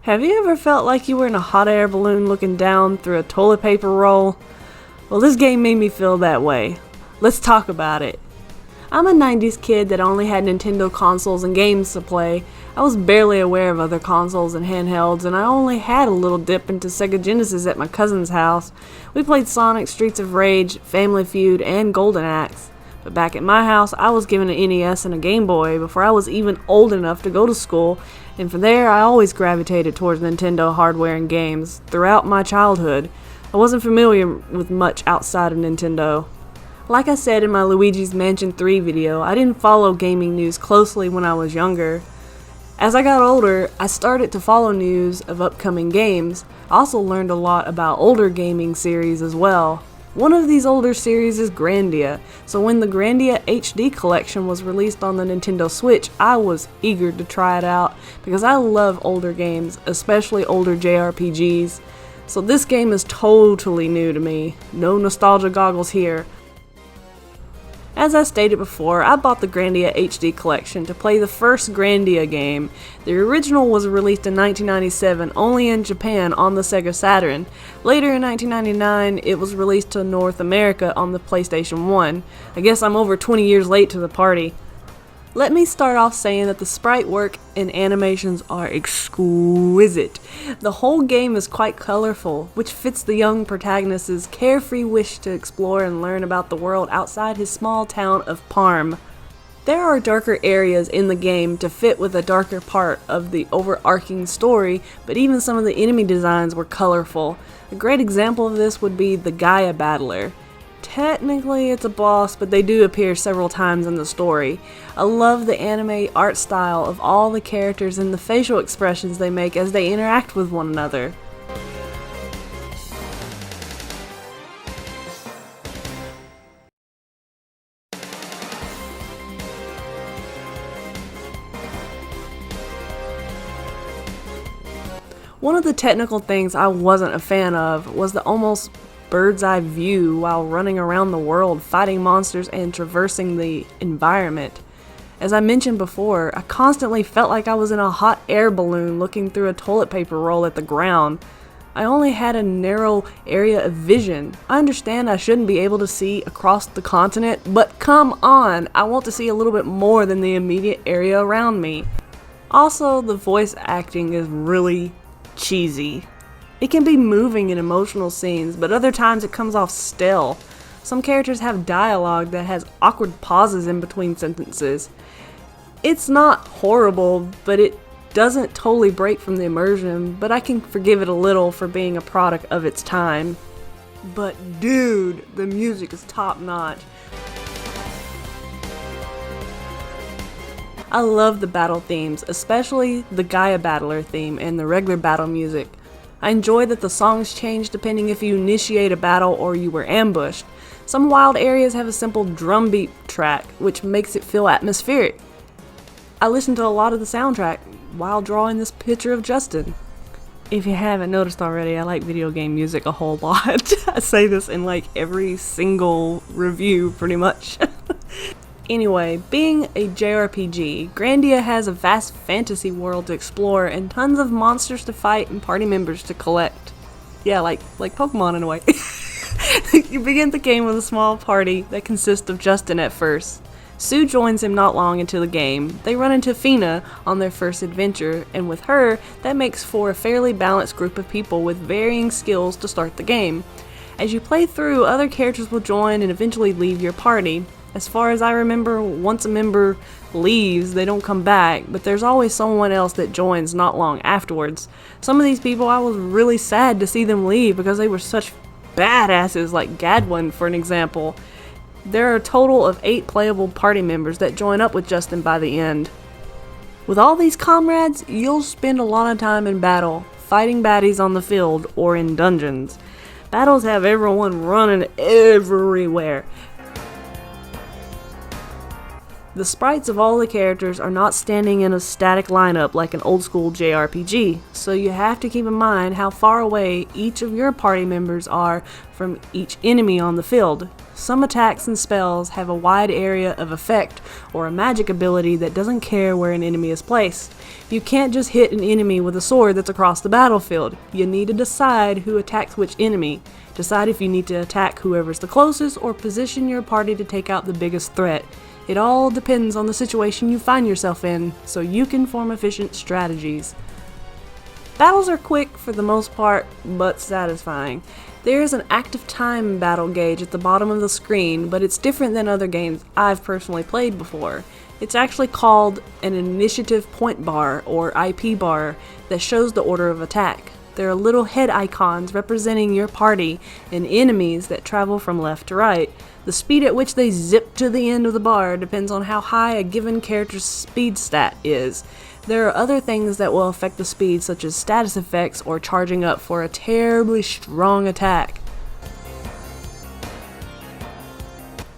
Have you ever felt like you were in a hot air balloon looking down through a toilet paper roll? Well, this game made me feel that way. Let's talk about it. I'm a 90s kid that only had Nintendo consoles and games to play. I was barely aware of other consoles and handhelds, and I only had a little dip into Sega Genesis at my cousin's house. We played Sonic, Streets of Rage, Family Feud, and Golden Axe. But back at my house, I was given an NES and a Game Boy before I was even old enough to go to school, and from there I always gravitated towards Nintendo hardware and games. Throughout my childhood, I wasn't familiar with much outside of Nintendo. Like I said in my Luigi's Mansion 3 video, I didn't follow gaming news closely when I was younger. As I got older, I started to follow news of upcoming games. I also learned a lot about older gaming series as well. One of these older series is Grandia, so when the Grandia HD collection was released on the Nintendo Switch, I was eager to try it out because I love older games, especially older JRPGs. So this game is totally new to me. No nostalgia goggles here. As I stated before, I bought the Grandia HD collection to play the first Grandia game. The original was released in 1997 only in Japan on the Sega Saturn. Later in 1999, it was released to North America on the PlayStation 1. I guess I'm over 20 years late to the party. Let me start off saying that the sprite work and animations are exquisite. The whole game is quite colorful, which fits the young protagonist's carefree wish to explore and learn about the world outside his small town of Parm. There are darker areas in the game to fit with a darker part of the overarching story, but even some of the enemy designs were colorful. A great example of this would be the Gaia Battler. Technically it's a boss, but they do appear several times in the story. I love the anime art style of all the characters and the facial expressions they make as they interact with one another. One of the technical things I wasn't a fan of was the almost bird's eye view while running around the world fighting monsters and traversing the environment. As I mentioned before, I constantly felt like I was in a hot air balloon looking through a toilet paper roll at the ground. I only had a narrow area of vision. I understand I shouldn't be able to see across the continent, but come on, I want to see a little bit more than the immediate area around me. Also, the voice acting is really cheesy. It can be moving in emotional scenes, but other times it comes off stale. Some characters have dialogue that has awkward pauses in between sentences. It's not horrible, but it doesn't totally break from the immersion, but I can forgive it a little for being a product of its time. But dude, the music is top notch. I love the battle themes, especially the Gaia Battler theme and the regular battle music. I enjoy that the songs change depending if you initiate a battle or you were ambushed. Some wild areas have a simple drum beat track, which makes it feel atmospheric. I listened to a lot of the soundtrack while drawing this picture of Justin. If you haven't noticed already, I like video game music a whole lot. I say this in like every single review pretty much. Anyway, being a JRPG, Grandia has a vast fantasy world to explore and tons of monsters to fight and party members to collect. Yeah, like Pokemon in a way. You begin the game with a small party that consists of Justin at first. Sue joins him not long into the game. They run into Fina on their first adventure, and with her, that makes for a fairly balanced group of people with varying skills to start the game. As you play through, other characters will join and eventually leave your party. As far as I remember, once a member leaves, they don't come back, but there's always someone else that joins not long afterwards. Some of these people I was really sad to see them leave because they were such badasses, like Gadwin for an example. There are a total of 8 playable party members that join up with Justin by the end. With all these comrades, you'll spend a lot of time in battle, fighting baddies on the field or in dungeons. Battles have everyone running everywhere. The sprites of all the characters are not standing in a static lineup like an old school JRPG, so you have to keep in mind how far away each of your party members are from each enemy on the field. Some attacks and spells have a wide area of effect or a magic ability that doesn't care where an enemy is placed. You can't just hit an enemy with a sword that's across the battlefield. You need to decide who attacks which enemy. Decide if you need to attack whoever's the closest or position your party to take out the biggest threat. It all depends on the situation you find yourself in, so you can form efficient strategies. Battles are quick for the most part, but satisfying. There is an active time battle gauge at the bottom of the screen, but it's different than other games I've personally played before. It's actually called an initiative point bar, or IP bar, that shows the order of attack. There are little head icons representing your party and enemies that travel from left to right. The speed at which they zip to the end of the bar depends on how high a given character's speed stat is. There are other things that will affect the speed, such as status effects or charging up for a terribly strong attack.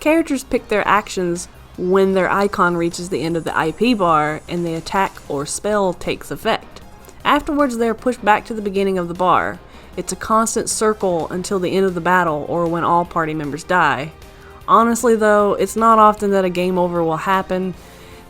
Characters pick their actions when their icon reaches the end of the IP bar and the attack or spell takes effect. Afterwards, they are pushed back to the beginning of the bar. It's a constant circle until the end of the battle or when all party members die. Honestly though, it's not often that a game over will happen,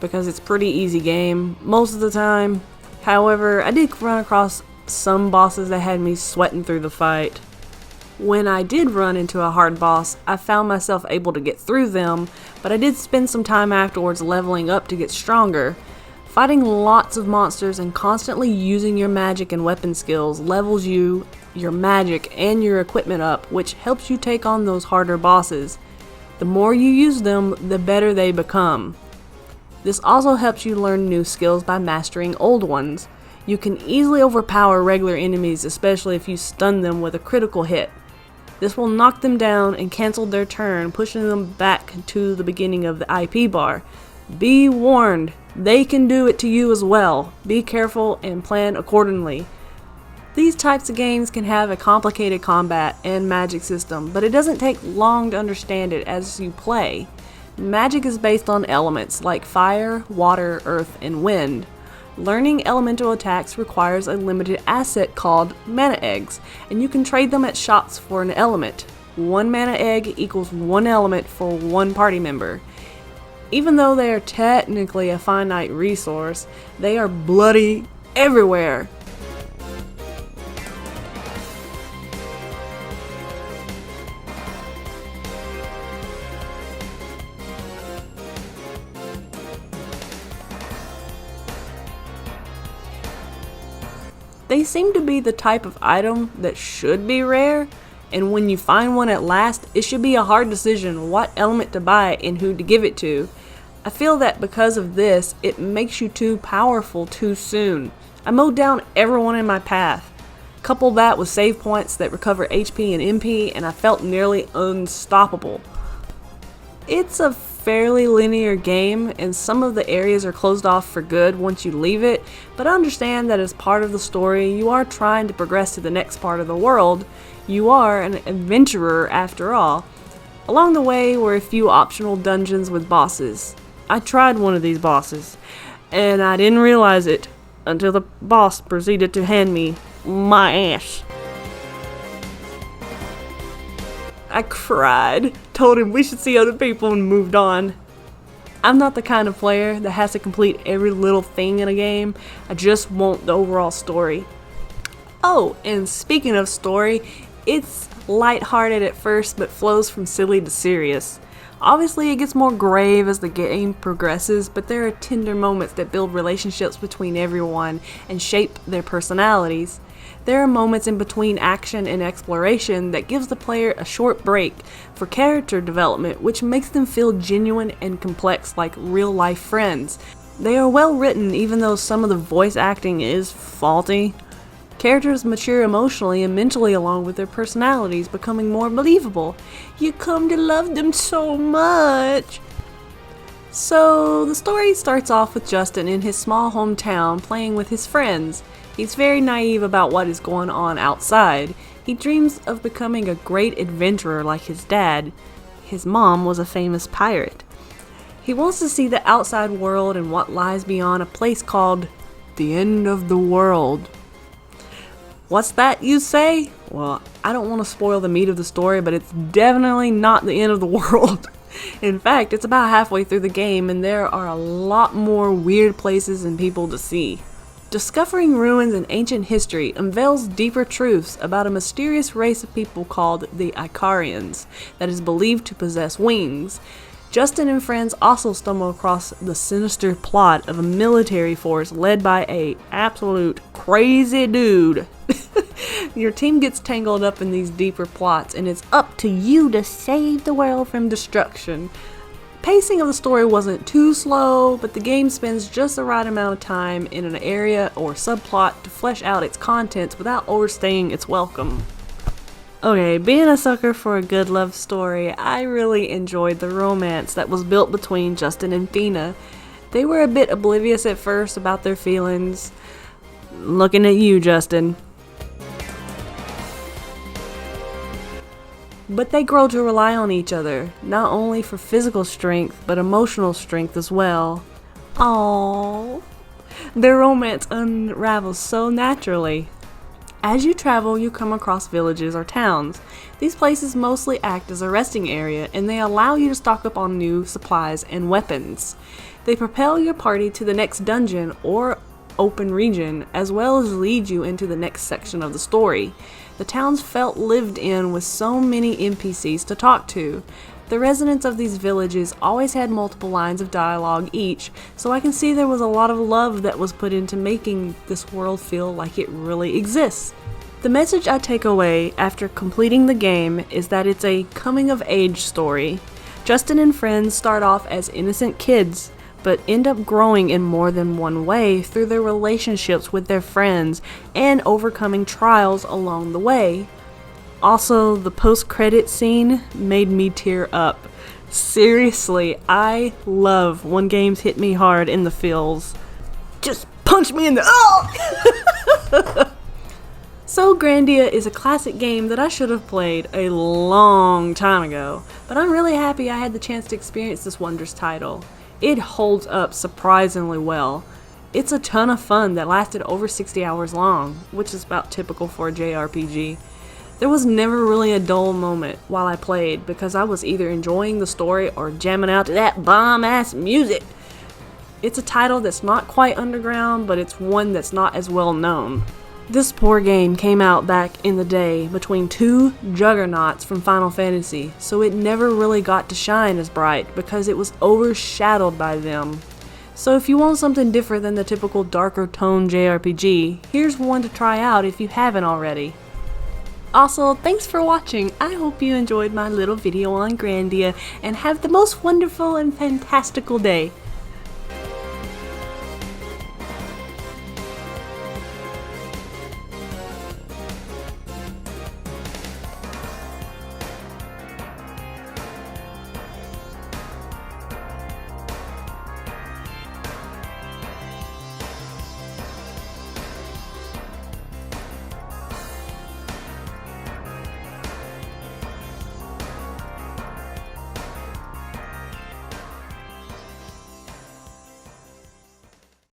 because it's a pretty easy game most of the time. However, I did run across some bosses that had me sweating through the fight. When I did run into a hard boss, I found myself able to get through them, but I did spend some time afterwards leveling up to get stronger. Fighting lots of monsters and constantly using your magic and weapon skills levels you, your magic, and your equipment up, which helps you take on those harder bosses. The more you use them, the better they become. This also helps you learn new skills by mastering old ones. You can easily overpower regular enemies, especially if you stun them with a critical hit. This will knock them down and cancel their turn, pushing them back to the beginning of the IP bar. Be warned, they can do it to you as well. Be careful and plan accordingly. These types of games can have a complicated combat and magic system, but it doesn't take long to understand it as you play. Magic is based on elements like fire, water, earth, and wind. Learning elemental attacks requires a limited asset called mana eggs, and you can trade them at shops for an element. 1 mana egg equals 1 element for 1 party member. Even though they are technically a finite resource, they are bloody everywhere. They seem to be the type of item that should be rare, and when you find one at last, it should be a hard decision what element to buy and who to give it to. I feel that because of this, it makes you too powerful too soon. I mowed down everyone in my path. Couple that with save points that recover HP and MP, and I felt nearly unstoppable. It's a fairly linear game, and some of the areas are closed off for good once you leave it, but understand that as part of the story, you are trying to progress to the next part of the world. You are an adventurer after all. Along the way were a few optional dungeons with bosses. I tried one of these bosses, and I didn't realize it until the boss proceeded to hand me my ass. I cried, told him we should see other people, and moved on. I'm not the kind of player that has to complete every little thing in a game. I just want the overall story. Oh, and speaking of story, it's lighthearted at first but flows from silly to serious. Obviously it gets more grave as the game progresses, but there are tender moments that build relationships between everyone and shape their personalities. There are moments in between action and exploration that gives the player a short break for character development, which makes them feel genuine and complex like real-life friends. They are well written even though some of the voice acting is faulty. Characters mature emotionally and mentally along with their personalities, becoming more believable. You come to love them so much. So the story starts off with Justin in his small hometown playing with his friends. He's very naive about what is going on outside. He dreams of becoming a great adventurer like his dad. His mom was a famous pirate. He wants to see the outside world and what lies beyond a place called the end of the world. What's that, you say? Well, I don't want to spoil the meat of the story, but it's definitely not the end of the world. In fact, it's about halfway through the game, and there are a lot more weird places and people to see. Discovering ruins in ancient history unveils deeper truths about a mysterious race of people called the Icarians that is believed to possess wings. Justin and friends also stumble across the sinister plot of a military force led by a absolute crazy dude. Your team gets tangled up in these deeper plots, and it's up to you to save the world from destruction. Pacing of the story wasn't too slow, but the game spends just the right amount of time in an area or subplot to flesh out its contents without overstaying its welcome. Okay, being a sucker for a good love story, I really enjoyed the romance that was built between Justin and Fina. They were a bit oblivious at first about their feelings. Looking at you, Justin. But they grow to rely on each other, not only for physical strength, but emotional strength as well. Aww. Their romance unravels so naturally. As you travel, you come across villages or towns. These places mostly act as a resting area, and they allow you to stock up on new supplies and weapons. They propel your party to the next dungeon or open region, as well as lead you into the next section of the story. The towns felt lived in with so many NPCs to talk to. The residents of these villages always had multiple lines of dialogue each, so I can see there was a lot of love that was put into making this world feel like it really exists. The message I take away after completing the game is that it's a coming-of-age story. Justin and friends start off as innocent kids, but end up growing in more than one way through their relationships with their friends and overcoming trials along the way. Also, the post-credit scene made me tear up. Seriously, I love when games hit me hard in the feels. Just punch me in the... Oh! So Grandia is a classic game that I should have played a long time ago, but I'm really happy I had the chance to experience this wondrous title. It holds up surprisingly well. It's a ton of fun that lasted over 60 hours long, which is about typical for a JRPG. There was never really a dull moment while I played because I was either enjoying the story or jamming out to that bomb-ass music. It's a title that's not quite underground, but it's one that's not as well known. This poor game came out back in the day between two juggernauts from Final Fantasy, so it never really got to shine as bright because it was overshadowed by them. So if you want something different than the typical darker tone JRPG, here's one to try out if you haven't already. Also, thanks for watching. I hope you enjoyed my little video on Grandia and have the most wonderful and fantastical day.